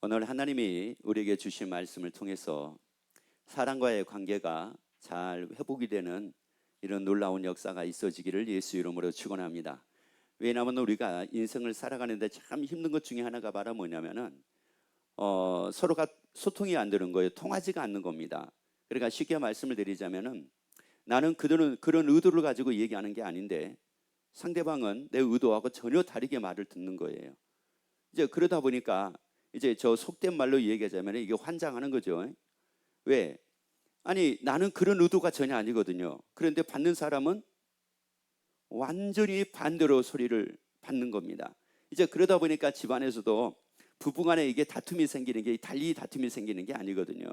오늘 하나님이 우리에게 주신 말씀을 통해서 사람과의 관계가 잘 회복이 되는 이런 놀라운 역사가 있어지기를 예수 이름으로 축원합니다. 왜냐하면 우리가 인생을 살아가는데 참 힘든 것 중에 하나가 바로 뭐냐면은 서로가 소통이 안 되는 거예요. 통하지가 않는 겁니다. 그러니까 쉽게 말씀을 드리자면은 나는 그런 의도를 가지고 얘기하는 게 아닌데 상대방은 내 의도하고 전혀 다르게 말을 듣는 거예요. 이제 그러다 보니까 이제 저 속된 말로 얘기하자면 이게 환장하는 거죠. 왜? 아니 나는 그런 의도가 전혀 아니거든요. 그런데 받는 사람은 완전히 반대로 소리를 받는 겁니다. 이제 그러다 보니까 집안에서도 부부간에 이게 다툼이 생기는 게 달리 다툼이 생기는 게 아니거든요.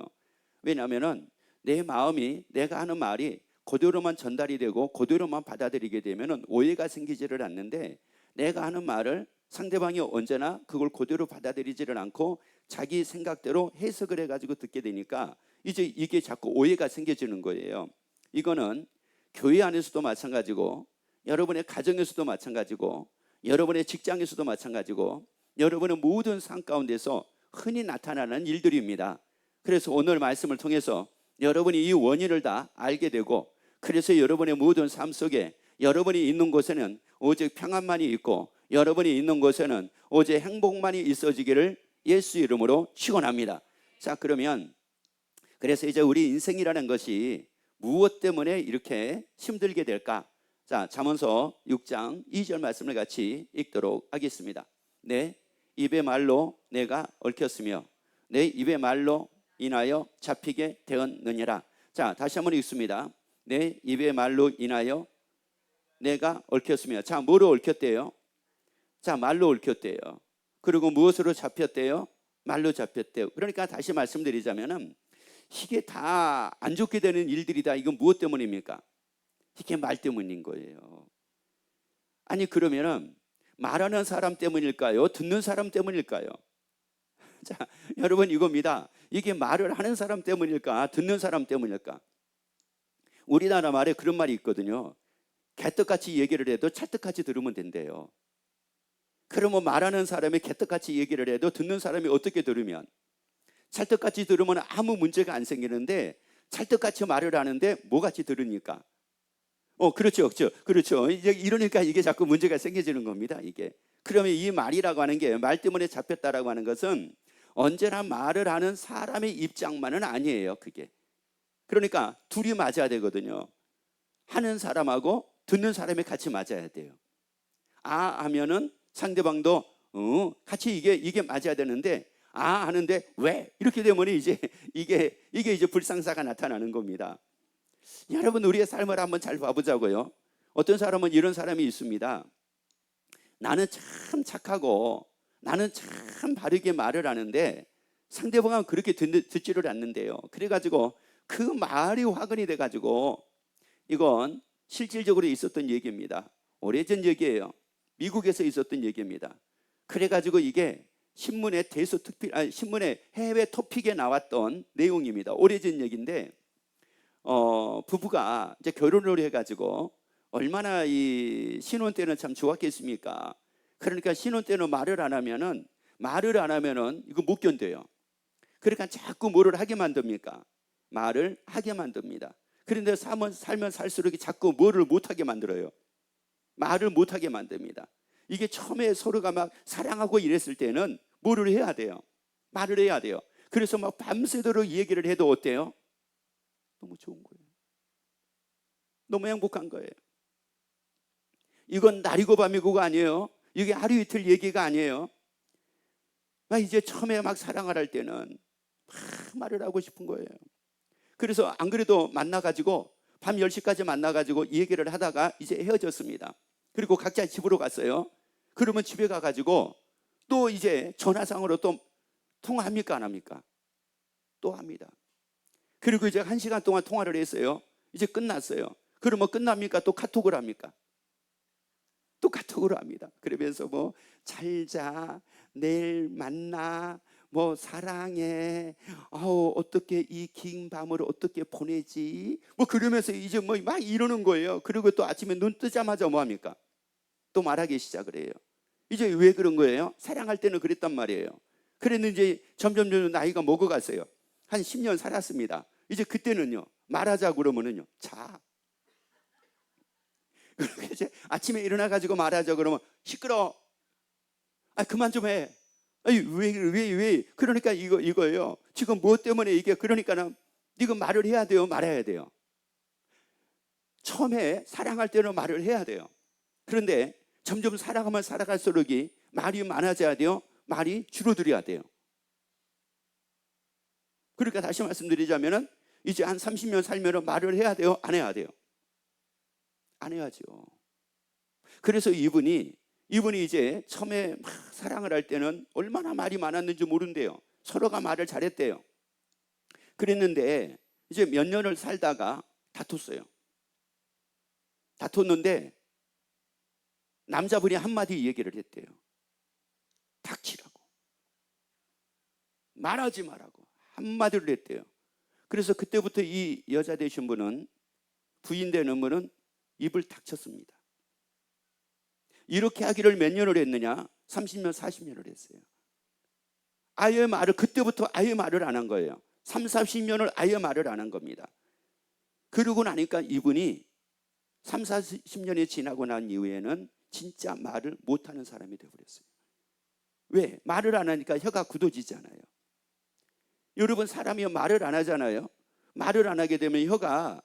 왜냐하면은 내 마음이 내가 하는 말이 그대로만 전달이 되고 그대로만 받아들이게 되면은 오해가 생기지를 않는데 내가 하는 말을 상대방이 언제나 그걸 그대로 받아들이지를 않고 자기 생각대로 해석을 해가지고 듣게 되니까 이제 이게 자꾸 오해가 생겨지는 거예요. 이거는 교회 안에서도 마찬가지고 여러분의 가정에서도 마찬가지고 여러분의 직장에서도 마찬가지고 여러분의 모든 삶 가운데서 흔히 나타나는 일들입니다. 그래서 오늘 말씀을 통해서 여러분이 이 원인을 다 알게 되고 그래서 여러분의 모든 삶 속에 여러분이 있는 곳에는 오직 평안만이 있고 여러분이 있는 곳에는 오직 행복만이 있어지기를 예수 이름으로 축원합니다. 자, 그러면 그래서 이제 우리 인생이라는 것이 무엇 때문에 이렇게 힘들게 될까? 자, 잠언서 6장 2절 말씀을 같이 읽도록 하겠습니다. 내 입의 말로 내가 얽혔으며 내 입의 말로 인하여 잡히게 되었느니라. 자, 다시 한번 읽습니다. 내 입의 말로 인하여 내가 얽혔으며. 자, 뭐로 얽혔대요? 자, 말로 얽혔대요. 그리고 무엇으로 잡혔대요? 말로 잡혔대요. 그러니까 다시 말씀드리자면은 이게 다 안 좋게 되는 일들이다. 이건 무엇 때문입니까? 이게 말 때문인 거예요. 아니 그러면은 말하는 사람 때문일까요? 듣는 사람 때문일까요? 자, 여러분 이겁니다. 이게 말을 하는 사람 때문일까? 듣는 사람 때문일까? 우리나라 말에 그런 말이 있거든요. 개떡같이 얘기를 해도 찰떡같이 들으면 된대요. 그러면 말하는 사람이 개떡같이 얘기를 해도 듣는 사람이 어떻게 들으면? 찰떡같이 들으면 아무 문제가 안 생기는데 찰떡같이 말을 하는데 뭐같이 들으니까? 그렇죠. 이제 이러니까 이게 자꾸 문제가 생겨지는 겁니다. 이게. 그러면 이 말이라고 하는 게 말 때문에 잡혔다라고 하는 것은 언제나 말을 하는 사람의 입장만은 아니에요. 그게. 그러니까 둘이 맞아야 되거든요. 하는 사람하고 듣는 사람이 같이 맞아야 돼요. 하면은 상대방도 같이 이게 맞아야 되는데 하는데 왜 이렇게 되면 이제 이게 이제 불상사가 나타나는 겁니다. 여러분 우리의 삶을 한번 잘 봐보자고요. 어떤 사람은 이런 사람이 있습니다. 나는 참 착하고 나는 참 바르게 말을 하는데 상대방은 그렇게 듣지를 않는데요. 그래가지고 그 말이 화근이 돼가지고 이건 실질적으로 있었던 얘기입니다. 오래전 얘기예요. 미국에서 있었던 얘기입니다. 그래가지고 이게 신문의 신문의 해외 토픽에 나왔던 내용입니다. 오래전 얘기인데 부부가 이제 결혼을 해가지고 얼마나 이 신혼 때는 참 좋았겠습니까? 그러니까 신혼 때는 말을 안 하면은 이거 못 견뎌요. 그러니까 자꾸 뭐를 하게 만듭니까? 말을 하게 만듭니다. 그런데 살면 살수록 자꾸 뭐를 못하게 만들어요. 말을 못하게 만듭니다. 이게 처음에 서로가 막 사랑하고 이랬을 때는 뭐를 해야 돼요? 말을 해야 돼요. 그래서 막 밤새도록 얘기를 해도 어때요? 너무 좋은 거예요. 너무 행복한 거예요. 이건 날이고 밤이고가 아니에요. 이게 하루 이틀 얘기가 아니에요. 막 이제 처음에 막 사랑을 할 때는 막 말을 하고 싶은 거예요. 그래서 안 그래도 만나가지고 밤 10시까지 만나가지고 얘기를 하다가 이제 헤어졌습니다. 그리고 각자 집으로 갔어요. 그러면 집에 가가지고 또 이제 전화상으로 또 통화합니까 안 합니까? 또 합니다. 그리고 이제 1시간 동안 통화를 했어요. 이제 끝났어요. 그러면 끝납니까? 또 카톡을 합니까? 또 카톡으로 합니다. 그러면서 뭐 잘 자, 내일 만나, 뭐 사랑해, 어떻게 이 긴 밤을 어떻게 보내지? 뭐 그러면서 이제 뭐 막 이러는 거예요. 그리고 또 아침에 눈 뜨자마자 뭐 합니까? 또 말하기 시작을 해요. 이제 왜 그런 거예요? 사랑할 때는 그랬단 말이에요. 그랬는지 점점 나이가 먹어갔어요. 한 10년 살았습니다. 이제 그때는요, 말하자 그러면은요, 자. 그리고 이제 아침에 일어나가지고 말하자 그러면 시끄러워. 아, 그만 좀 해. 아니, 왜. 그러니까 이거예요. 지금 무엇 때문에 이게, 그러니까는 네가 말을 해야 돼요, 말아야 돼요. 처음에 사랑할 때는 말을 해야 돼요. 그런데 점점 살아가면 살아갈수록 말이 많아져야 돼요. 말이 줄어들어야 돼요. 그러니까 다시 말씀드리자면은 이제 한 30년 살면은 말을 해야 돼요, 안 해야 돼요? 안 해야죠. 그래서 이분이 이제 처음에 막 사랑을 할 때는 얼마나 말이 많았는지 모른대요. 서로가 말을 잘했대요. 그랬는데 이제 몇 년을 살다가 다퉜어요. 다퉜는데 남자분이 한마디 얘기를 했대요. 닥치라고, 말하지 말라고 한마디를 했대요. 그래서 그때부터 이 여자 되신 분은, 부인 되는 분은 입을 닥쳤습니다. 이렇게 하기를 몇 년을 했느냐? 30년, 40년을 했어요. 아예 말을, 그때부터 아예 말을 안 한 거예요. 3, 40년을 아예 말을 안 한 겁니다. 그러고 나니까 이분이 3, 40년이 지나고 난 이후에는 진짜 말을 못하는 사람이 되어버렸어요. 왜? 말을 안 하니까 혀가 굳어지잖아요. 여러분, 사람이 말을 안 하잖아요. 말을 안 하게 되면 혀가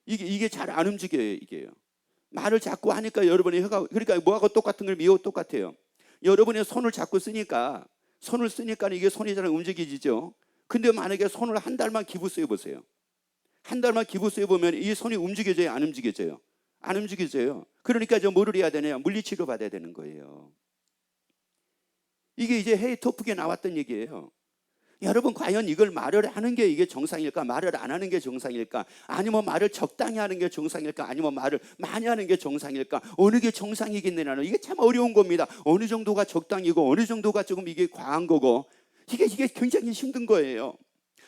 이게 잘 안 움직여요. 이게요. 말을 자꾸 하니까 여러분의 혀가, 그러니까 뭐하고 똑같은 걸 미워 똑같아요. 여러분의 손을 자꾸 쓰니까 이게 손이 잘 움직이지죠. 근데 만약에 손을 한 달만 기부 써 보세요. 한 달만 기부 써 보면 이 손이 움직여져요, 안 움직여져요? 안 움직여져요. 그러니까 뭐를 해야 되냐? 물리치료 받아야 되는 거예요. 이게 이제 헤이 토픽에 나왔던 얘기예요. 여러분, 과연 이걸 말을 하는 게 이게 정상일까? 말을 안 하는 게 정상일까? 아니면 말을 적당히 하는 게 정상일까? 아니면 말을 많이 하는 게 정상일까? 어느 게 정상이겠느냐는, 이게 참 어려운 겁니다. 어느 정도가 적당이고 어느 정도가 조금 이게 과한 거고, 이게 굉장히 힘든 거예요.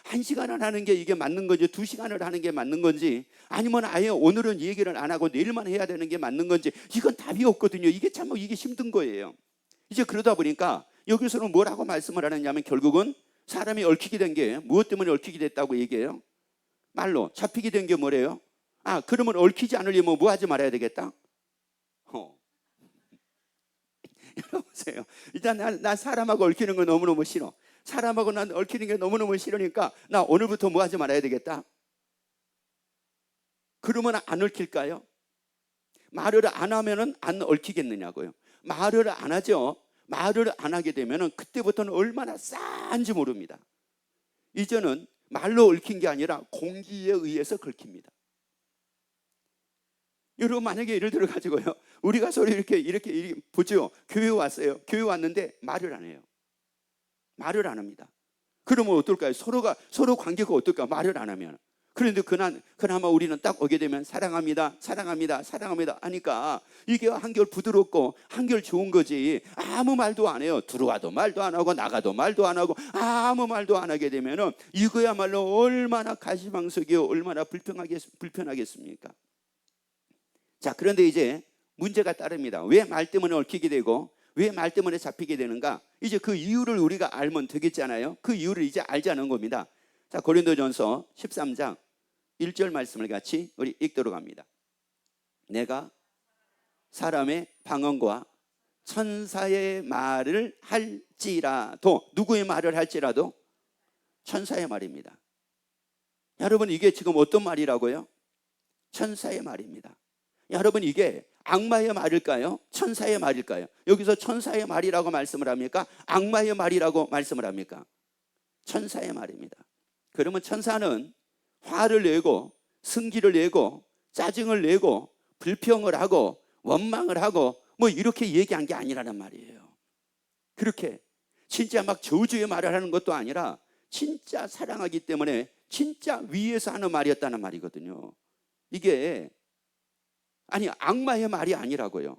1시간을 하는 게 이게 맞는 건지, 2시간을 하는 게 맞는 건지, 아니면 아예 오늘은 얘기를 안 하고 내일만 해야 되는 게 맞는 건지, 이건 답이 없거든요. 이게 참 이게 힘든 거예요. 이제 그러다 보니까 여기서는 뭐라고 말씀을 하느냐면, 결국은 사람이 얽히게 된 게 무엇 때문에 얽히게 됐다고 얘기해요? 말로. 잡히게 된 게 뭐래요? 아, 그러면 얽히지 않으려면 뭐 하지 말아야 되겠다? 여러분 보세요. 일단 난 사람하고 얽히는 거 너무너무 싫어. 사람하고 난 얽히는 게 너무너무 싫으니까 나 오늘부터 뭐 하지 말아야 되겠다? 그러면 안 얽힐까요? 말을 안 하면은 안 얽히겠느냐고요. 말을 안 하죠. 말을 안 하게 되면은 그때부터는 얼마나 싼지 모릅니다. 이제는 말로 얽힌 게 아니라 공기에 의해서 긁힙니다. 여러분, 만약에 예를 들어 가지고요, 우리가 서로 이렇게 보죠. 교회 왔어요. 교회 왔는데 말을 안 해요. 말을 안 합니다. 그러면 어떨까요? 서로 관계가 어떨까? 말을 안 하면. 그런데 그나마 우리는 딱 오게 되면 사랑합니다, 사랑합니다, 사랑합니다 하니까 이게 한결 부드럽고 한결 좋은 거지. 아무 말도 안 해요. 들어와도 말도 안 하고 나가도 말도 안 하고 아무 말도 안 하게 되면은 이거야말로 얼마나 가시방석이요, 얼마나 불편하겠습니까? 자, 그런데 이제 문제가 따릅니다. 왜 말 때문에 얽히게 되고 왜 말 때문에 잡히게 되는가? 이제 그 이유를 우리가 알면 되겠잖아요. 그 이유를 이제 알자는 겁니다. 자, 고린도전서 13장 1절 말씀을 같이 우리 읽도록 합니다. 내가 사람의 방언과 천사의 말을 할지라도, 누구의 말을 할지라도? 천사의 말입니다. 여러분, 이게 지금 어떤 말이라고요? 천사의 말입니다. 여러분, 이게 악마의 말일까요? 천사의 말일까요? 여기서 천사의 말이라고 말씀을 합니까? 악마의 말이라고 말씀을 합니까? 천사의 말입니다. 그러면 천사는 화를 내고 승기를 내고 짜증을 내고 불평을 하고 원망을 하고 뭐 이렇게 얘기한 게 아니라는 말이에요. 그렇게 진짜 막 저주의 말을 하는 것도 아니라 진짜 사랑하기 때문에 진짜 위에서 하는 말이었다는 말이거든요. 이게 악마의 말이 아니라고요.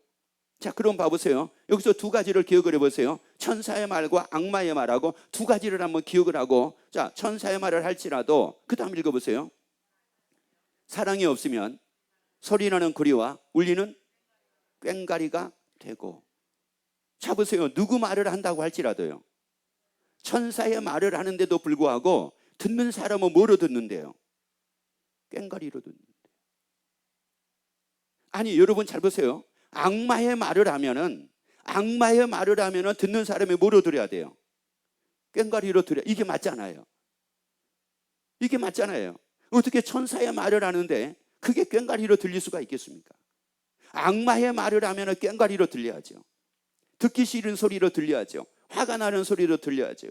자, 그럼 봐보세요. 여기서 두 가지를 기억을 해보세요. 천사의 말과 악마의 말하고 두 가지를 한번 기억을 하고, 자, 천사의 말을 할지라도, 그 다음 읽어보세요. 사랑이 없으면 소리나는 구리와 울리는 꽹과리가 되고. 자, 보세요. 누구 말을 한다고 할지라도요, 천사의 말을 하는데도 불구하고 듣는 사람은 뭐로 듣는데요? 꽹과리로 듣는데. 아니 여러분 잘 보세요. 악마의 말을 하면은 듣는 사람이 뭐로 들어야 돼요? 꽹과리로 들어야. 이게 맞잖아요. 이게 맞잖아요. 어떻게 천사의 말을 하는데 그게 꽹과리로 들릴 수가 있겠습니까? 악마의 말을 하면은 꽹과리로 들려야죠. 듣기 싫은 소리로 들려야죠. 화가 나는 소리로 들려야죠.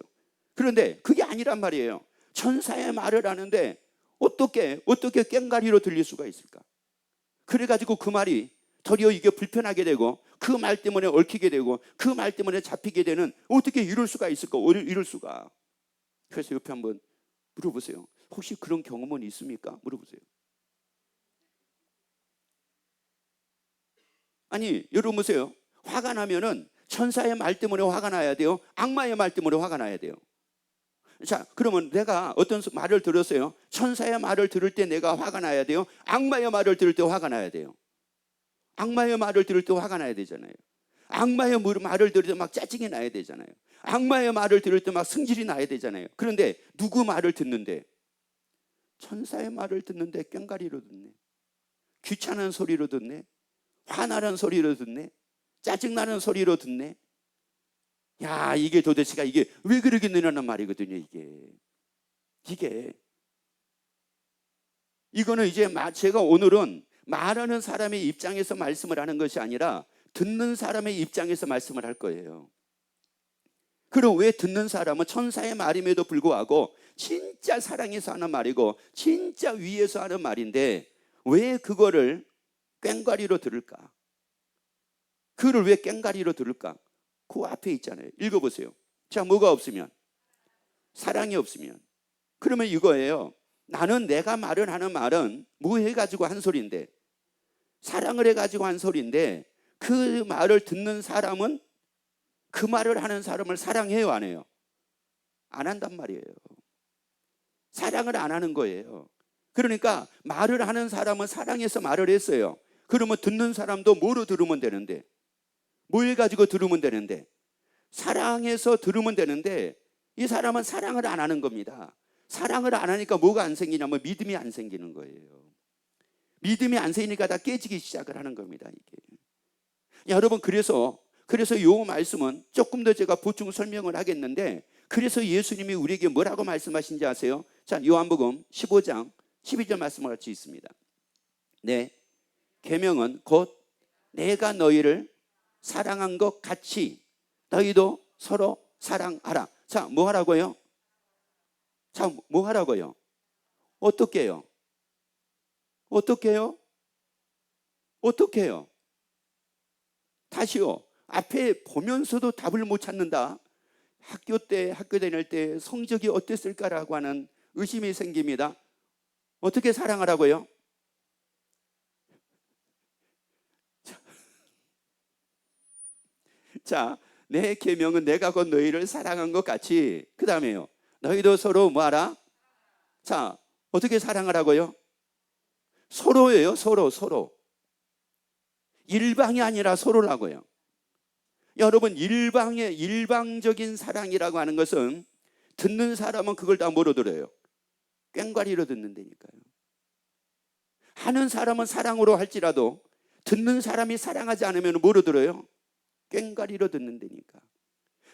그런데 그게 아니란 말이에요. 천사의 말을 하는데 어떻게 꽹과리로 들릴 수가 있을까? 그래가지고 그 말이 도리어 이게 불편하게 되고 그 말 때문에 얽히게 되고 그 말 때문에 잡히게 되는, 어떻게 이럴 수가 있을까? 이럴 수가. 그래서 옆에 한번 물어보세요. 혹시 그런 경험은 있습니까? 물어보세요. 아니 여러분 보세요. 화가 나면은 천사의 말 때문에 화가 나야 돼요? 악마의 말 때문에 화가 나야 돼요? 자, 그러면 내가 어떤 말을 들었어요. 천사의 말을 들을 때 내가 화가 나야 돼요? 악마의 말을 들을 때 화가 나야 돼요? 악마의 말을 들을 때 화가 나야 되잖아요. 악마의 말을 들을 때 막 짜증이 나야 되잖아요. 악마의 말을 들을 때 막 승질이 나야 되잖아요. 그런데 누구 말을 듣는데? 천사의 말을 듣는데 꽹과리로 듣네. 귀찮은 소리로 듣네. 화나는 소리로 듣네. 짜증나는 소리로 듣네. 야, 이게 도대체가 이게 왜 그러겠느냐는 말이거든요. 이거는 이제 제가 오늘은 말하는 사람의 입장에서 말씀을 하는 것이 아니라 듣는 사람의 입장에서 말씀을 할 거예요. 그럼 왜 듣는 사람은 천사의 말임에도 불구하고 진짜 사랑해서 하는 말이고 진짜 위에서 하는 말인데 왜 그거를 꽹과리로 들을까? 그를 왜 꽹과리로 들을까? 그 앞에 있잖아요. 읽어보세요. 자, 뭐가 없으면? 사랑이 없으면. 그러면 이거예요. 나는 내가 말을 하는 말은 뭐 해가지고 한 소리인데, 사랑을 해가지고 한 소리인데, 그 말을 듣는 사람은 그 말을 하는 사람을 사랑해요, 안 해요? 안 한단 말이에요. 사랑을 안 하는 거예요. 그러니까 말을 하는 사람은 사랑해서 말을 했어요. 그러면 듣는 사람도 뭐로 들으면 되는데, 뭐 해가지고 들으면 되는데, 사랑해서 들으면 되는데 이 사람은 사랑을 안 하는 겁니다. 사랑을 안 하니까 뭐가 안 생기냐면 믿음이 안 생기는 거예요. 믿음이 안 생기니까 다 깨지기 시작을 하는 겁니다. 이게. 여러분 그래서 이 말씀은 조금 더 제가 보충 설명을 하겠는데, 그래서 예수님이 우리에게 뭐라고 말씀하신지 아세요? 자, 요한복음 15장 12절 말씀을 같이 있습니다. 내 계명은 곧 내가 너희를 사랑한 것 같이 너희도 서로 사랑하라. 자, 뭐 하라고요? 자, 뭐 하라고요? 어떻게 해요? 어떻게 해요? 어떻게 해요? 다시요. 앞에 보면서도 답을 못 찾는다. 학교 다닐 때 성적이 어땠을까라고 하는 의심이 생깁니다. 어떻게 사랑하라고요? 자, 내 계명은 내가 곧 너희를 사랑한 것 같이, 그 다음에요, 너희도 서로 뭐하라? 자, 어떻게 사랑하라고요? 서로예요. 서로. 일방이 아니라 서로라고요. 여러분, 일방적인 사랑이라고 하는 것은 듣는 사람은 그걸 다 뭐로 들어요? 꽹과리로 듣는다니까요. 하는 사람은 사랑으로 할지라도 듣는 사람이 사랑하지 않으면 뭐로 들어요? 꽹과리로 듣는다니까.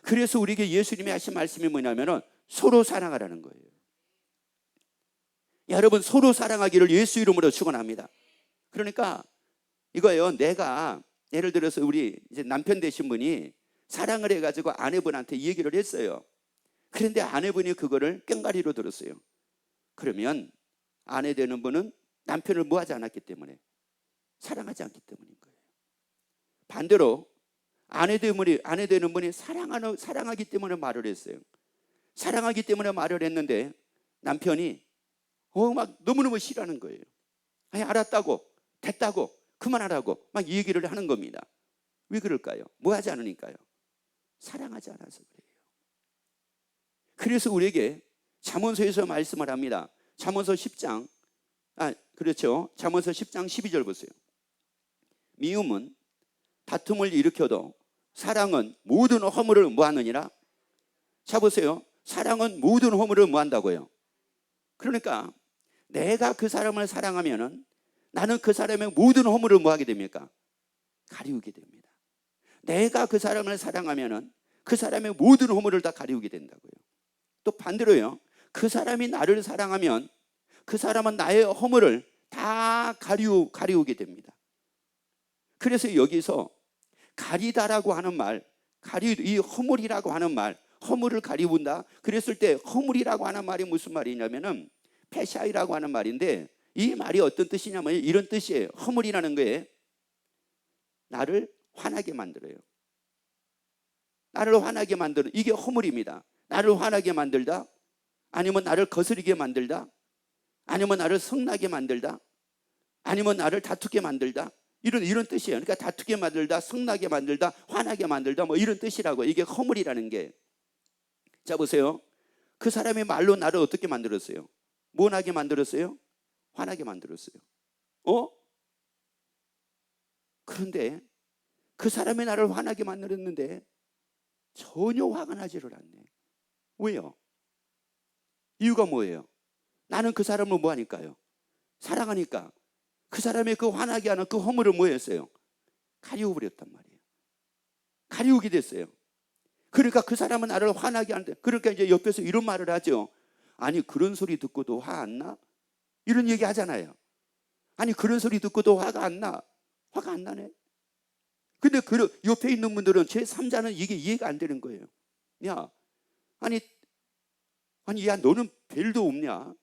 그래서 우리에게 예수님이 하신 말씀이 뭐냐면 서로 사랑하라는 거예요. 여러분, 서로 사랑하기를 예수 이름으로 축원합니다. 그러니까 이거예요. 내가 예를 들어서 우리 이제 남편 되신 분이 사랑을 해가지고 아내분한테 얘기를 했어요. 그런데 아내분이 그거를 꽹과리로 들었어요. 그러면 아내 되는 분은 남편을 뭐 하지 않았기 때문에? 사랑하지 않기 때문인 거예요. 반대로 아내 되는 분이 사랑하기 때문에 말을 했어요. 사랑하기 때문에 말을 했는데 남편이 막 너무너무 싫어하는 거예요. 아니, 알았다고, 됐다고, 그만하라고 막 얘기를 하는 겁니다. 왜 그럴까요? 뭐 하지 않으니까요? 사랑하지 않아서 그래요. 그래서 우리에게 잠언서에서 말씀을 합니다. 잠언서 10장 잠언서 10장 12절 보세요. 미움은 다툼을 일으켜도 사랑은 모든 허물을 뭐하느니라? 자 보세요. 사랑은 모든 허물을 뭐 한다고요? 그러니까 내가 그 사람을 사랑하면은 나는 그 사람의 모든 허물을 뭐 하게 됩니까? 가리우게 됩니다. 내가 그 사람을 사랑하면은 그 사람의 모든 허물을 다 가리우게 된다고요. 또 반대로요. 그 사람이 나를 사랑하면 그 사람은 나의 허물을 다 가리우게 됩니다. 그래서 여기서 가리다라고 하는 말, 이 허물이라고 하는 말, 허물을 가리운다. 그랬을 때 허물이라고 하는 말이 무슨 말이냐면은 페샤이라고 하는 말인데, 이 말이 어떤 뜻이냐면 이런 뜻이에요. 허물이라는 거에 나를 화나게 만들어요. 나를 화나게 만드는, 이게 허물입니다. 나를 화나게 만들다, 아니면 나를 거스르게 만들다, 아니면 나를 성나게 만들다, 아니면 나를 다투게 만들다, 이런 뜻이에요. 그러니까 다투게 만들다, 성나게 만들다, 화나게 만들다, 뭐 이런 뜻이라고. 이게 허물이라는 게. 자 보세요. 그 사람이 말로 나를 어떻게 만들었어요? 뭐 나게 만들었어요? 화나게 만들었어요. 그런데 그 사람이 나를 화나게 만들었는데 전혀 화가 나지를 않네. 왜요? 이유가 뭐예요? 나는 그 사람을 뭐 하니까요? 사랑하니까. 그 사람의 그 화나게 하는 그 허물을 뭐 했어요? 가리워버렸단 말이에요. 가리우게 됐어요. 그러니까 그 사람은 나를 화나게 하는데, 그러니까 이제 옆에서 이런 말을 하죠. 아니 그런 소리 듣고도 화 안 나? 이런 얘기 하잖아요. 아니 그런 소리 듣고도 화가 안 나? 화가 안 나네. 근데 그 옆에 있는 분들은 제3자는 이게 이해가 안 되는 거예요. 야, 아니 야 너는 별도 없냐?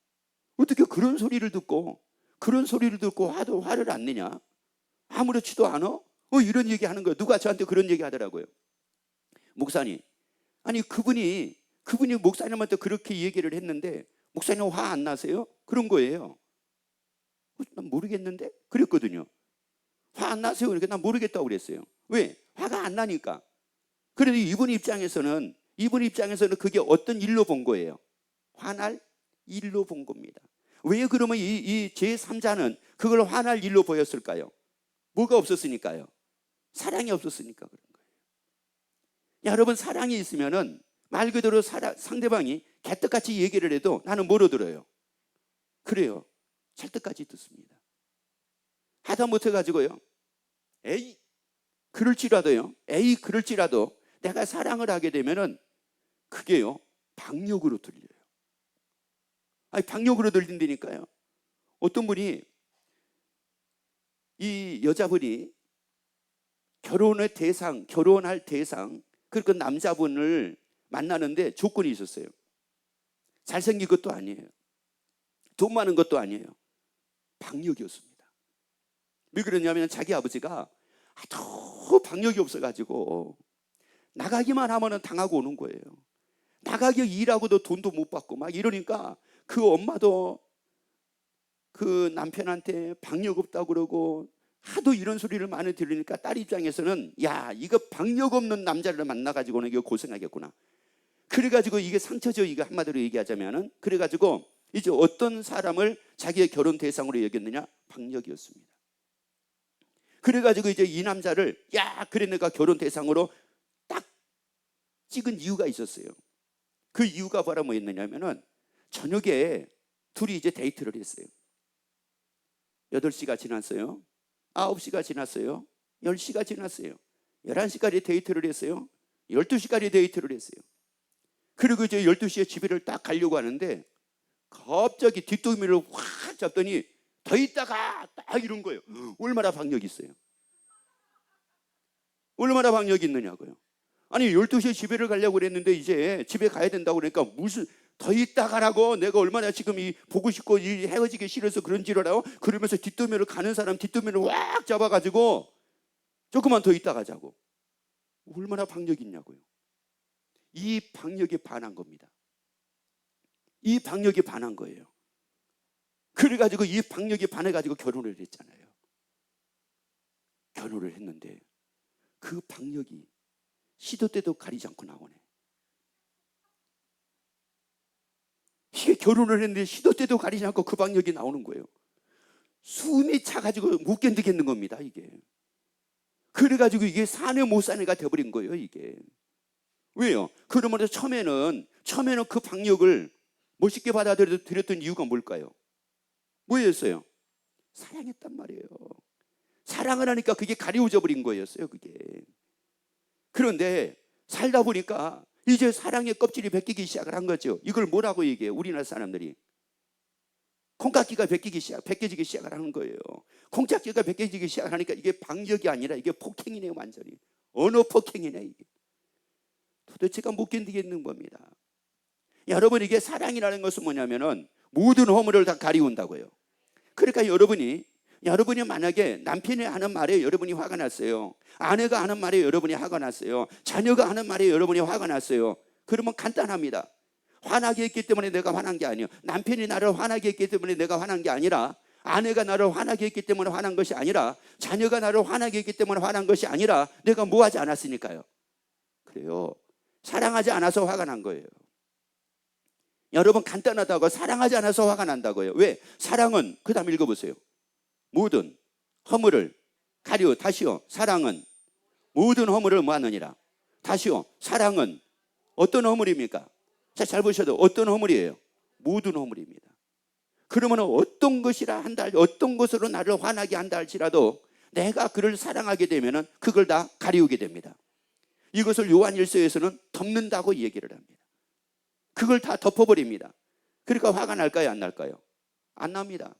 어떻게 그런 소리를 듣고 화를 안 내냐? 아무렇지도 않아? 이런 얘기 하는 거예요. 누가 저한테 그런 얘기 하더라고요. 목사님, 아니 그분이 목사님한테 그렇게 얘기를 했는데 목사님 화 안 나세요? 그런 거예요. 난 모르겠는데? 그랬거든요. 화 안 나세요? 그러니까 난 모르겠다고 그랬어요. 왜? 화가 안 나니까. 그런데 이분 입장에서는 그게 어떤 일로 본 거예요? 화날 일로 본 겁니다. 왜 그러면 이 제3자는 그걸 화날 일로 보였을까요? 뭐가 없었으니까요? 사랑이 없었으니까 그런 거예요. 여러분, 사랑이 있으면은 말 그대로 상대방이 개떡같이 얘기를 해도 나는 뭐로 들어요? 그래요. 찰떡같이 듣습니다. 하다못해 가지고요. 그럴지라도 내가 사랑을 하게 되면은 그게요, 박력으로 들려요. 아니, 박력으로 들린다니까요. 어떤 분이, 이 여자분이 결혼할 대상, 그러니까 남자분을 만나는데 조건이 있었어요. 잘생긴 것도 아니에요. 돈 많은 것도 아니에요. 박력이었습니다. 왜 그러냐면 자기 아버지가 아주 박력이 없어가지고 나가기만 하면 당하고 오는 거예요. 나가기 일하고도 돈도 못 받고 막 이러니까 그 엄마도 그 남편한테 박력 없다고 그러고 하도 이런 소리를 많이 들으니까 딸 입장에서는 야, 이거 박력 없는 남자를 만나가지고는 이거 고생하겠구나. 그래가지고 이게 상처죠. 이거 한마디로 얘기하자면은. 그래가지고 이제 어떤 사람을 자기의 결혼 대상으로 여겼느냐? 박력이었습니다. 그래가지고 이제 이 남자를 그래 내가 결혼 대상으로 딱 찍은 이유가 있었어요. 그 이유가 바로 뭐였느냐면은 저녁에 둘이 이제 데이트를 했어요. 8시가 지났어요. 9시가 지났어요. 10시가 지났어요. 11시까지 데이트를 했어요. 12시까지 데이트를 했어요. 그리고 이제 12시에 집에를 딱 가려고 하는데 갑자기 뒷덜미를 확 잡더니 더 있다가 딱 이런 거예요. 얼마나 박력이 있어요. 얼마나 박력이 있느냐고요. 아니 12시에 집에를 가려고 그랬는데 이제 집에 가야 된다고 그러니까 무슨 더 있다가라고, 내가 얼마나 지금 보고 싶고 헤어지기 싫어서 그런지라고 그러면서 뒷덜미를 가는 사람 뒷덜미를 확 잡아가지고 조금만 더 있다 가자고. 얼마나 박력이 있냐고요. 이 박력에 반한 겁니다. 이 박력에 반한 거예요. 그래가지고 이 박력에 반해가지고 결혼을 했잖아요. 결혼을 했는데 그 박력이 시도 때도 가리지 않고 나오네. 이게 결혼을 했는데 시도 때도 가리지 않고 그 박력이 나오는 거예요. 숨이 차가지고 못 견디겠는 겁니다, 이게. 그래가지고 이게 사내 못 사내가 돼버린 거예요, 이게. 왜요? 그러므로 처음에는 그 박력을 멋있게 받아들였던 이유가 뭘까요? 뭐였어요? 사랑했단 말이에요. 사랑을 하니까 그게 가리워져 버린 거였어요, 그게. 그런데 살다 보니까 이제 사랑의 껍질이 벗기기 시작을 한 거죠. 이걸 뭐라고 얘기해요? 우리나라 사람들이 콩깍지가 벗겨지기 시작을 하는 거예요. 콩깍지가 벗겨지기 시작을 하니까 이게 박력이 아니라 이게 폭행이네요, 완전히. 언어 폭행이네, 이게. 도대체가 못 견디겠는 겁니다. 여러분, 이게 사랑이라는 것은 뭐냐면은 모든 허물을 다 가리운다고요. 그러니까 여러분이 만약에 남편이 하는 말에 여러분이 화가 났어요. 아내가 하는 말에 여러분이 화가 났어요. 자녀가 하는 말에 여러분이 화가 났어요. 그러면 간단합니다. 화나게 했기 때문에 내가 화난 게 아니에요. 남편이 나를 화나게 했기 때문에 내가 화난 게 아니라, 아내가 나를 화나게 했기 때문에 화난 것이 아니라, 자녀가 나를 화나게 했기 때문에 화난 것이 아니라 내가 뭐 하지 않았으니까요. 그래요. 사랑하지 않아서 화가 난 거예요. 여러분, 간단하다고 사랑하지 않아서 화가 난다고요. 왜? 사랑은, 그 다음 읽어보세요. 모든 허물을 가리워. 다시요. 사랑은 모든 허물을 뭐하느니라. 다시요. 사랑은 어떤 허물입니까? 자, 잘 보셔도 어떤 허물이에요? 모든 허물입니다. 그러면 어떤 것이라 한다, 어떤 것으로 나를 화나게 한다 할지라도 내가 그를 사랑하게 되면 그걸 다 가리우게 됩니다. 이것을 요한일서에서는 덮는다고 얘기를 합니다. 그걸 다 덮어버립니다. 그러니까 화가 날까요, 안 날까요? 안 납니다.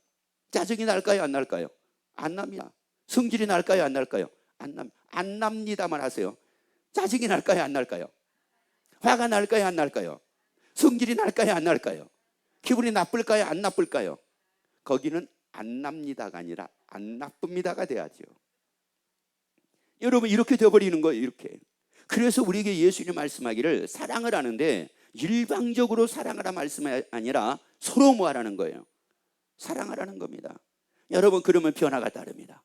짜증이 날까요, 안 날까요? 안 납니다. 성질이 날까요, 안 날까요? 안 납니다만 하세요. 짜증이 날까요, 안 날까요? 화가 날까요, 안 날까요? 성질이 날까요, 안 날까요? 기분이 나쁠까요, 안 나쁠까요? 거기는 안 납니다가 아니라 안 나쁩니다가 돼야죠. 여러분, 이렇게 되어버리는 거예요, 이렇게. 그래서 우리에게 예수님이 말씀하기를 사랑을 하는데 일방적으로 사랑하라 말씀이 아니라 서로 뭐 하라는 거예요? 사랑하라는 겁니다. 여러분, 그러면 변화가 따릅니다.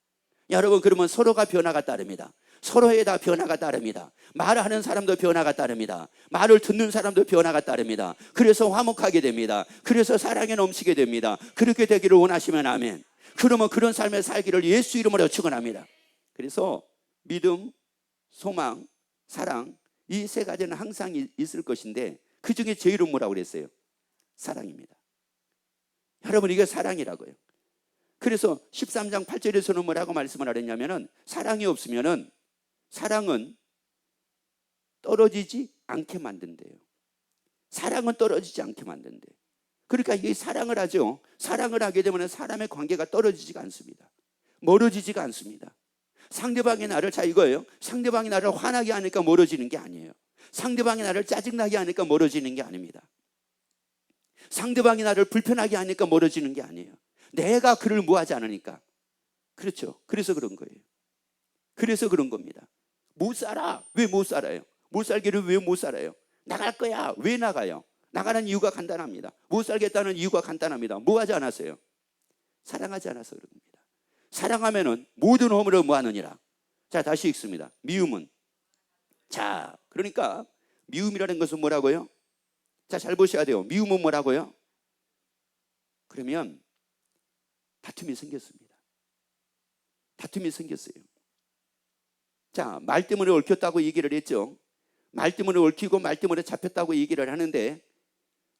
여러분, 그러면 서로가 변화가 따릅니다. 서로에 다 변화가 따릅니다. 말하는 사람도 변화가 따릅니다. 말을 듣는 사람도 변화가 따릅니다. 그래서 화목하게 됩니다. 그래서 사랑에 넘치게 됩니다. 그렇게 되기를 원하시면 아멘. 그러면 그런 삶을 살기를 예수 이름으로 축원합니다. 그래서 믿음, 소망, 사랑, 이 세 가지는 항상 있을 것인데 그 중에 제일은 뭐라고 그랬어요? 사랑입니다. 여러분, 이게 사랑이라고요. 그래서 13장 8절에서는 뭐라고 말씀을 하랬냐면은 사랑이 없으면은 사랑은 떨어지지 않게 만든대요. 사랑은 떨어지지 않게 만든대요. 그러니까 이게 사랑을 하죠. 사랑을 하게 되면 사람의 관계가 떨어지지가 않습니다. 멀어지지가 않습니다. 상대방이 나를, 자 이거예요. 상대방이 나를 화나게 하니까 멀어지는 게 아니에요. 상대방이 나를 짜증나게 하니까 멀어지는 게 아닙니다. 상대방이 나를 불편하게 하니까 멀어지는 게 아니에요. 내가 그를 뭐하지 않으니까. 그렇죠. 그래서 그런 거예요. 그래서 그런 겁니다. 못 살아. 왜 못 살아요? 못 살기를 왜 못 살아요? 나갈 거야. 왜 나가요? 나가는 이유가 간단합니다. 못 살겠다는 이유가 간단합니다. 뭐 하지 않았어요? 사랑하지 않아서 그런 겁니다. 사랑하면은 모든 허물을 뭐 하느니라. 자, 다시 읽습니다. 미움은. 자, 그러니까 미움이라는 것은 뭐라고요? 자, 잘 보셔야 돼요. 미움은 뭐라고요? 그러면 다툼이 생겼습니다. 다툼이 생겼어요. 자, 말 때문에 얽혔다고 얘기를 했죠. 말 때문에 얽히고 말 때문에 잡혔다고 얘기를 하는데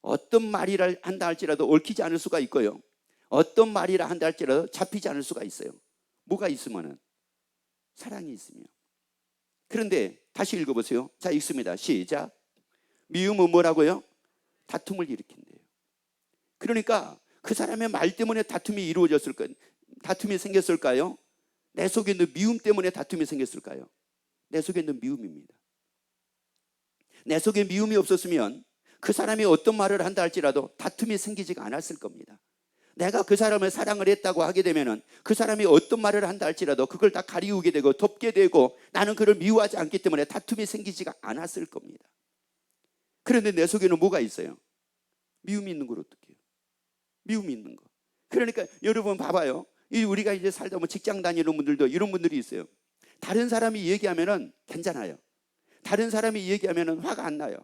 어떤 말이라 한다 할지라도 얽히지 않을 수가 있고요. 어떤 말이라 한다 할지라도 잡히지 않을 수가 있어요. 뭐가 있으면은? 사랑이 있으면. 그런데 다시 읽어보세요. 자, 읽습니다. 시작. 미움은 뭐라고요? 다툼을 일으킨대요. 그러니까 그 사람의 말 때문에 다툼이 이루어졌을까요? 다툼이 생겼을까요? 내 속에 있는 미움 때문에 다툼이 생겼을까요? 내 속에 있는 미움입니다. 내 속에 미움이 없었으면 그 사람이 어떤 말을 한다 할지라도 다툼이 생기지가 않았을 겁니다. 내가 그 사람을 사랑을 했다고 하게 되면 그 사람이 어떤 말을 한다 할지라도 그걸 다 가리우게 되고 덮게 되고 나는 그를 미워하지 않기 때문에 다툼이 생기지가 않았을 겁니다. 그런데 내 속에는 뭐가 있어요? 미움이 있는 걸 어떻게 해요? 미움이 있는 거. 그러니까 여러분 봐봐요. 우리가 이제 살다 보면 직장 다니는 분들도 이런 분들이 있어요. 다른 사람이 얘기하면은 괜찮아요. 다른 사람이 얘기하면은 화가 안 나요.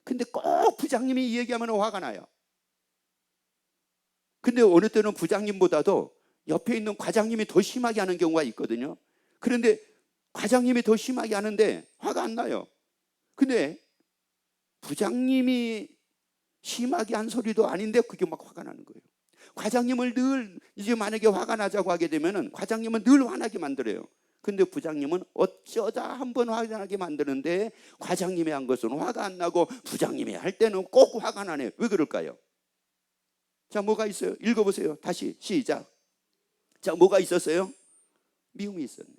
근데 꼭 부장님이 얘기하면 화가 나요. 근데 어느 때는 부장님보다도 옆에 있는 과장님이 더 심하게 하는 경우가 있거든요. 그런데 과장님이 더 심하게 하는데 화가 안 나요. 근데 부장님이 심하게 한 소리도 아닌데 그게 막 화가 나는 거예요. 과장님을 늘 이제 만약에 화가 나자고 하게 되면은 과장님은 늘 화나게 만들어요. 근데 부장님은 어쩌다 한번 화나게 만드는데 과장님이 한 것은 화가 안 나고 부장님이 할 때는 꼭 화가 나네요. 왜 그럴까요? 자, 뭐가 있어요? 읽어보세요. 다시 시작. 자, 뭐가 있었어요? 미움이 있었네.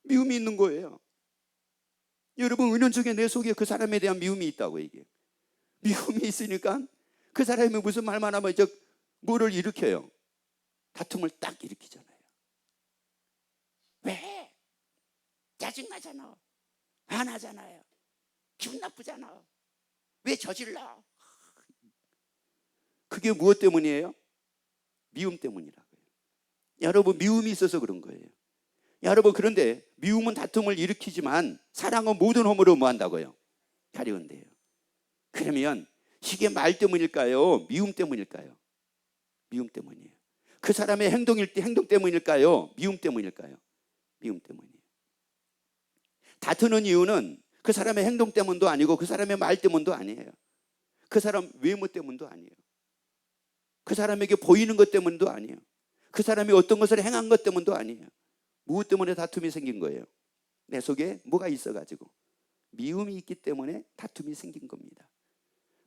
미움이 있는 거예요. 여러분, 은연중에 내 속에 그 사람에 대한 미움이 있다고 얘기해요. 미움이 있으니까 그 사람이 무슨 말만 하면 뭐를 일으켜요? 다툼을 딱 일으키잖아요. 왜? 짜증나잖아. 화나잖아요. 기분 나쁘잖아. 왜 저질러? 그게 무엇 때문이에요? 미움 때문이라고요. 여러분, 미움이 있어서 그런 거예요. 여러분, 그런데 미움은 다툼을 일으키지만 사랑은 모든 허물을 뭐 한다고요? 가려운대요. 그러면 이게 말 때문일까요? 미움 때문일까요? 미움 때문이에요. 그 사람의 행동 때문일까요? 미움 때문일까요? 미움 때문이에요. 다투는 이유는 그 사람의 행동 때문도 아니고 그 사람의 말 때문도 아니에요. 그 사람 외모 때문도 아니에요. 그 사람에게 보이는 것 때문도 아니에요. 그 사람이 어떤 것을 행한 것 때문도 아니에요. 무엇 때문에 다툼이 생긴 거예요? 내 속에 뭐가 있어가지고 미움이 있기 때문에 다툼이 생긴 겁니다.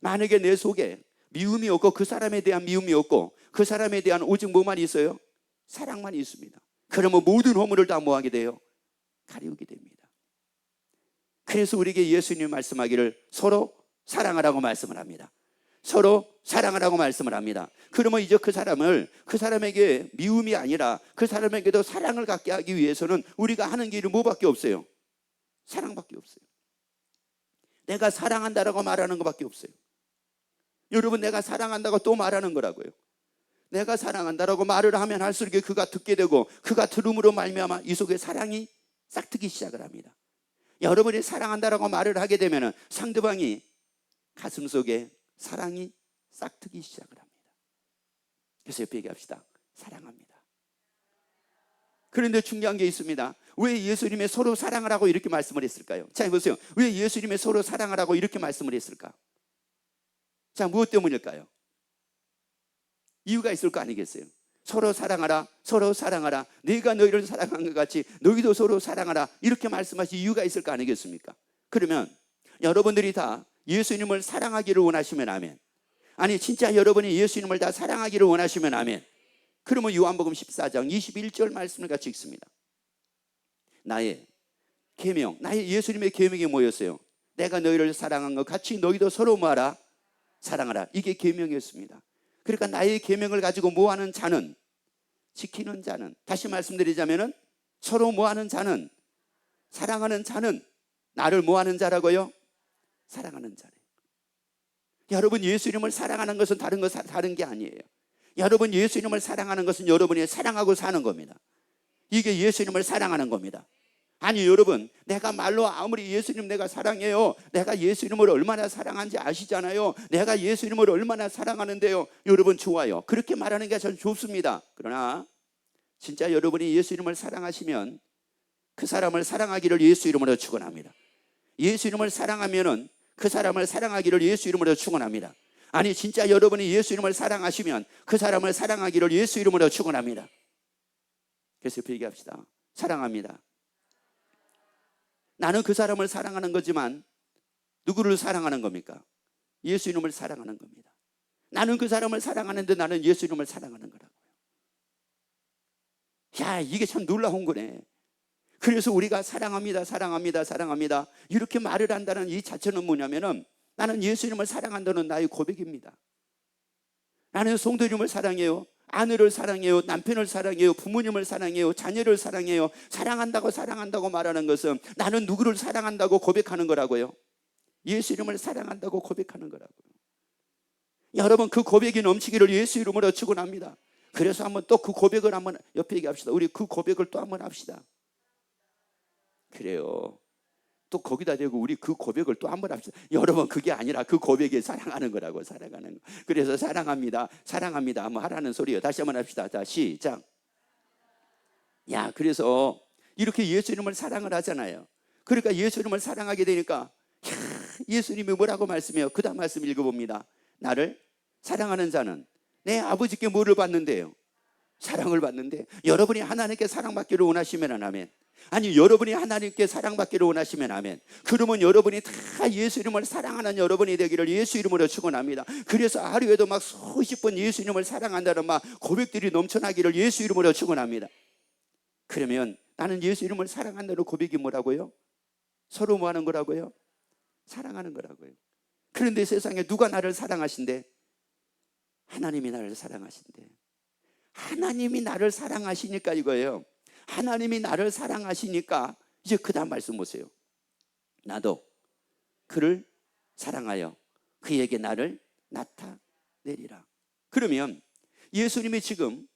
만약에 내 속에 미움이 없고 그 사람에 대한 미움이 없고 그 사람에 대한 오직 뭐만 있어요? 사랑만 있습니다. 그러면 모든 허물을 다 뭐하게 돼요? 가리우게 됩니다. 그래서 우리에게 예수님이 말씀하기를 서로 사랑하라고 말씀을 합니다. 서로 사랑하라고 말씀을 합니다. 그러면 이제 그 사람에게 미움이 아니라 그 사람에게도 사랑을 갖게 하기 위해서는 우리가 하는 길이 뭐밖에 없어요? 사랑밖에 없어요. 내가 사랑한다라고 말하는 것밖에 없어요. 여러분, 내가 사랑한다고 또 말하는 거라고요. 내가 사랑한다라고 말을 하면 할수록 그가 듣게 되고 그가 들음으로 말미암아 이 속에 사랑이 싹트기 시작을 합니다. 여러분이 사랑한다라고 말을 하게 되면 상대방이 가슴 속에 사랑이 싹트기 시작을 합니다. 그래서 옆에 얘기합시다. 사랑합니다. 그런데 중요한 게 있습니다. 왜 예수님의 서로 사랑하라고 이렇게 말씀을 했을까요? 자, 보세요. 왜 예수님의 서로 사랑하라고 이렇게 말씀을 했을까? 자, 무엇 때문일까요? 이유가 있을 거 아니겠어요? 서로 사랑하라, 서로 사랑하라. 내가 너희를 사랑한 것 같이 너희도 서로 사랑하라. 이렇게 말씀하신 이유가 있을 거 아니겠습니까? 그러면 여러분들이 다 예수님을 사랑하기를 원하시면 아멘. 아니, 진짜 여러분이 예수님을 다 사랑하기를 원하시면 아멘. 그러면 요한복음 14장 21절 말씀을 같이 읽습니다. 나의 계명, 나의 예수님의 계명이 뭐였어요? 내가 너희를 사랑한 것 같이 너희도 서로 뭐하라? 사랑하라. 이게 계명이었습니다. 그러니까 나의 계명을 가지고 뭐하는 자는, 지키는 자는, 다시 말씀드리자면은 서로 뭐하는 자는, 사랑하는 자는 나를 뭐하는 자라고요? 사랑하는 자래요. 여러분, 예수님을 사랑하는 것은 다른 게 아니에요. 여러분, 예수님을 사랑하는 것은 여러분이 사랑하고 사는 겁니다. 이게 예수님을 사랑하는 겁니다. 아니, 여러분, 내가 말로 아무리 예수님 내가 사랑해요, 내가 예수님을 얼마나 사랑한지 아시잖아요. 내가 예수님을 얼마나 사랑하는데요. 여러분, 좋아요. 그렇게 말하는 게 전 좋습니다. 그러나 진짜 여러분이 예수님을 사랑하시면 그 사람을 사랑하기를 예수 이름으로 축원합니다. 예수 이름을 사랑하면은 그 사람을 사랑하기를 예수 이름으로 축원합니다. 아니, 진짜 여러분이 예수 이름을 사랑하시면 그 사람을 사랑하기를 예수 이름으로 축원합니다. 그래서 옆에 얘기합시다. 사랑합니다. 나는 그 사람을 사랑하는 거지만 누구를 사랑하는 겁니까? 예수 이름을 사랑하는 겁니다. 나는 그 사람을 사랑하는데 나는 예수 이름을 사랑하는 거라고요. 야, 이게 참 놀라운 거네. 그래서 우리가 사랑합니다, 사랑합니다, 사랑합니다 이렇게 말을 한다는 이 자체는 뭐냐면은 나는 예수 이름을 사랑한다는 나의 고백입니다. 나는 성도 이름을 사랑해요. 아내를 사랑해요. 남편을 사랑해요. 부모님을 사랑해요. 자녀를 사랑해요. 사랑한다고 말하는 것은 나는 누구를 사랑한다고 고백하는 거라고요? 예수 이름을 사랑한다고 고백하는 거라고요. 여러분, 그 고백이 넘치기를 예수 이름으로 축원합니다. 그래서 한번 또 그 고백을 한번 옆에 얘기합시다. 우리 그 고백을 또 한번 합시다. 그래요. 또 거기다 대고 우리 그 고백을 또 한번 합시다. 여러분, 그게 아니라 그 고백에 사랑하는 거라고, 사랑하는 거. 그래서 사랑합니다, 사랑합니다 한번 하라는 소리예요. 다시 한번 합시다. 자, 시작. 야, 그래서 이렇게 예수 이름을 사랑을 하잖아요. 그러니까 예수 이름을 사랑하게 되니까 예수님이 뭐라고 말씀해요? 그 다음 말씀 읽어봅니다. 나를 사랑하는 자는 내 아버지께 뭐를 받는데요? 사랑을 받는데, 여러분이 하나님께 사랑받기를 원하시면 아멘. 아니, 여러분이 하나님께 사랑받기를 원하시면 아멘. 그러면 여러분이 다 예수 이름을 사랑하는 여러분이 되기를 예수 이름으로 축원합니다. 그래서 하루에도 막 수십 번 예수 이름을 사랑한다는 막 고백들이 넘쳐나기를 예수 이름으로 축원합니다. 그러면 나는 예수 이름을 사랑한다는 고백이 뭐라고요? 서로 뭐 하는 거라고요? 사랑하는 거라고요. 그런데 세상에 누가 나를 사랑하신대? 하나님이 나를 사랑하신대. 하나님이 나를 사랑하시니까 이거예요. 하나님이 나를 사랑하시니까 이제 그 다음 말씀 보세요. 나도 그를 사랑하여 그에게 나를 나타내리라. 그러면 예수님이 지금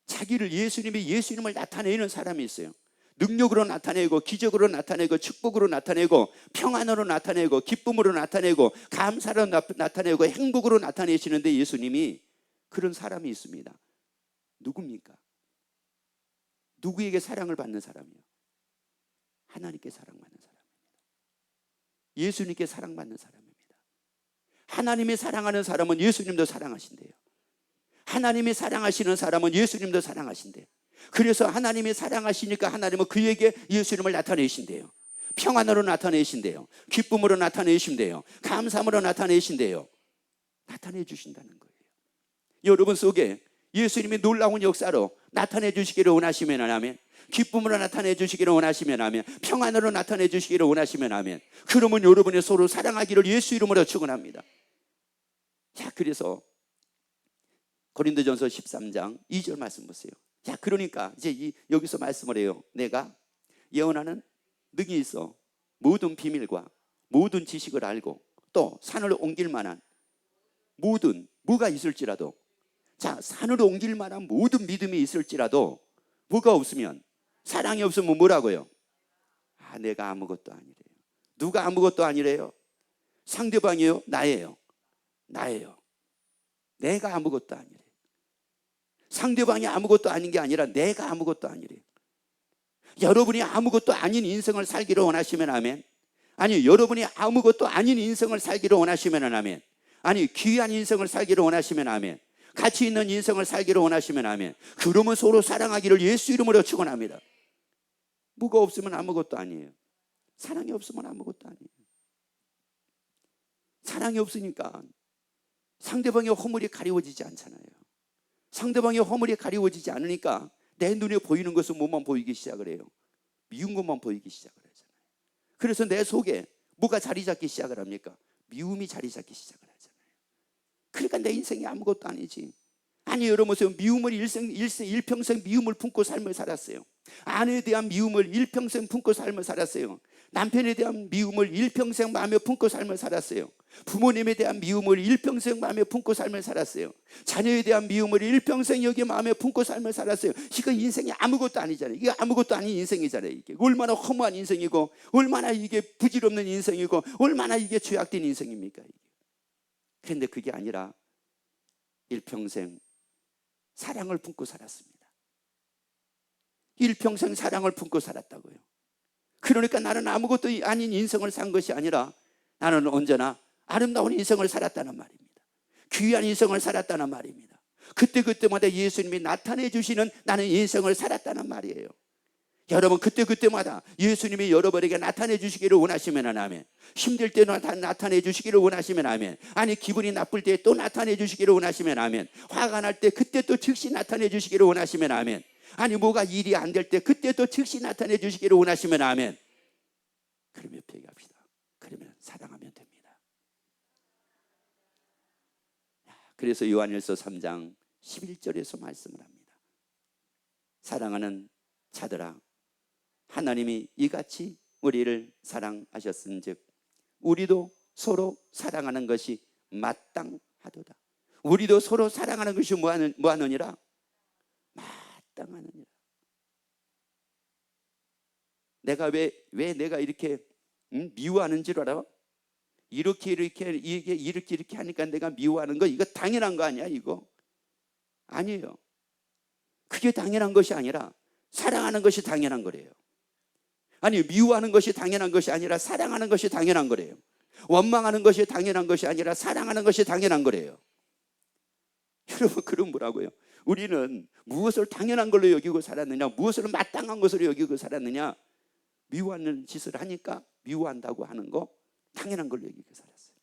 자기를, 예수님이 예수 이름을 나타내는 사람이 있어요. 능력으로 나타내고, 기적으로 나타내고, 축복으로 나타내고, 평안으로 나타내고, 기쁨으로 나타내고, 감사로 나타내고, 행복으로 나타내시는데 예수님이 그런 사람이 있습니다. 누굽니까? 누구에게 사랑을 받는 사람이요? 하나님께 사랑받는 사람입니다. 예수님께 사랑받는 사람입니다. 하나님이 사랑하는 사람은 예수님도 사랑하신대요. 하나님이 사랑하시는 사람은 예수님도 사랑하신대요. 그래서 하나님이 사랑하시니까 하나님은 그에게 예수 이름을 나타내신대요. 평안으로 나타내신대요. 기쁨으로 나타내신대요. 감사함으로 나타내신대요. 나타내 주신다는 거예요. 여러분 속에 예수님이 놀라운 역사로 나타내 주시기를 원하시면 아멘. 기쁨으로 나타내 주시기를 원하시면 아멘. 평안으로 나타내 주시기를 원하시면 아멘. 그러면 여러분이 서로 사랑하기를 예수 이름으로 축원합니다. 자, 그래서 고린도전서 13장 2절 말씀 보세요. 자, 그러니까 이제 여기서 말씀을 해요. 내가 예언하는 능이 있어 모든 비밀과 모든 지식을 알고 또 산을 옮길 만한 모든 뭐가 있을지라도, 자, 산을 옮길 만한 모든 믿음이 있을지라도 뭐가 없으면, 사랑이 없으면 뭐라고요? 아, 내가 아무것도 아니래요. 누가 아무것도 아니래요? 상대방이요? 나예요. 나예요. 내가 아무것도 아니래요. 상대방이 아무것도 아닌 게 아니라 내가 아무것도 아니래요. 여러분이 아무것도 아닌 인생을 살기를 원하시면 아멘. 아니, 여러분이 아무것도 아닌 인생을 살기를 원하시면 아멘. 아니, 귀한 인생을 살기를 원하시면 아멘. 가치 있는 인생을 살기를 원하시면 아멘. 그러면 서로 사랑하기를 예수 이름으로 축원합니다. 뭐가 없으면 아무것도 아니에요. 사랑이 없으면 아무것도 아니에요. 사랑이 없으니까 상대방의 허물이 가리워지지 않잖아요. 상대방의 허물이 가리워지지 않으니까 내 눈에 보이는 것은 뭐만 보이기 시작을 해요? 미운 것만 보이기 시작을 하잖아요. 그래서 내 속에 뭐가 자리 잡기 시작을 합니까? 미움이 자리 잡기 시작을 하잖아요. 그러니까 내 인생이 아무것도 아니지. 아니, 여러분 미움을 일평생 미움을 품고 삶을 살았어요. 아내에 대한 미움을 일평생 품고 삶을 살았어요. 남편에 대한 미움을 일평생 마음에 품고 삶을 살았어요. 부모님에 대한 미움을 일평생 마음에 품고 삶을 살았어요. 자녀에 대한 미움을 일평생 여기 마음에 품고 삶을 살았어요. 이거 인생이 아무것도 아니잖아요. 이게 아무것도 아닌 인생이잖아요. 이게 얼마나 허무한 인생이고, 얼마나 이게 부질없는 인생이고, 얼마나 이게 죄악된 인생입니까? 그런데 그게 아니라 일평생 사랑을 품고 살았습니다. 일평생 사랑을 품고 살았다고요. 그러니까 나는 아무것도 아닌 인생을 산 것이 아니라 나는 언제나 아름다운 인생을 살았다는 말입니다. 귀한 인생을 살았다는 말입니다. 그때마다 예수님이 나타내 주시는 나는 인생을 살았다는 말이에요. 여러분, 그때마다 예수님이 여러분에게 나타내 주시기를 원하시면 아멘. 힘들 때 나타내 주시기를 원하시면 아멘. 아니, 기분이 나쁠 때 또 나타내 주시기를 원하시면 아멘. 화가 날 때 그때 또 즉시 나타내 주시기를 원하시면 아멘. 아니, 뭐가 일이 안 될 때 그때 또 즉시 나타내 주시기를 원하시면 아멘. 그러면 회개합시다. 그러면 사랑하면 됩니다. 그래서 요한일서 3장 11절에서 말씀을 합니다. 사랑하는 자들아, 하나님이 이같이 우리를 사랑하셨은즉 우리도 서로 사랑하는 것이 마땅하도다. 우리도 서로 사랑하는 것이 뭐하느니라? 마땅하느니라. 내가 왜 내가 이렇게 미워하는 줄 알아? 이렇게 하니까 내가 미워하는 거, 이거 당연한 거 아니야? 이거 아니에요. 그게 당연한 것이 아니라 사랑하는 것이 당연한 거래요. 아니, 미워하는 것이 당연한 것이 아니라 사랑하는 것이 당연한 거래요. 원망하는 것이 당연한 것이 아니라 사랑하는 것이 당연한 거래요. 여러분, 그럼 뭐라고요? 우리는 무엇을 당연한 걸로 여기고 살았느냐, 무엇을 마땅한 것으로 여기고 살았느냐, 미워하는 짓을 하니까 미워한다고 하는 거 당연한 걸로 여기고 살았어요.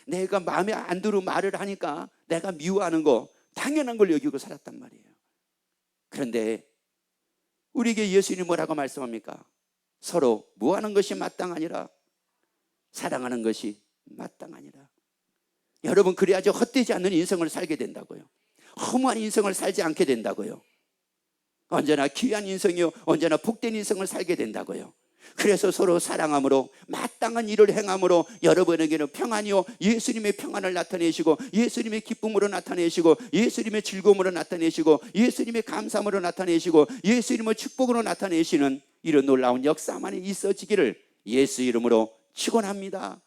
내가 마음에 안 들어 말을 하니까 내가 미워하는 거 당연한 걸로 여기고 살았단 말이에요. 그런데 우리에게 예수님이 뭐라고 말씀합니까? 서로 무하는 것이 마땅하니라, 사랑하는 것이 마땅하니라. 여러분, 그래야지 헛되지 않는 인생을 살게 된다고요. 허무한 인생을 살지 않게 된다고요. 언제나 귀한 인생이요, 언제나 복된 인생을 살게 된다고요. 그래서 서로 사랑함으로 마땅한 일을 행함으로 여러분에게는 평안이요, 예수님의 평안을 나타내시고, 예수님의 기쁨으로 나타내시고, 예수님의 즐거움으로 나타내시고, 예수님의 감사함으로 나타내시고, 예수님의 축복으로 나타내시는 이런 놀라운 역사만이 있어지기를 예수 이름으로 축원합니다.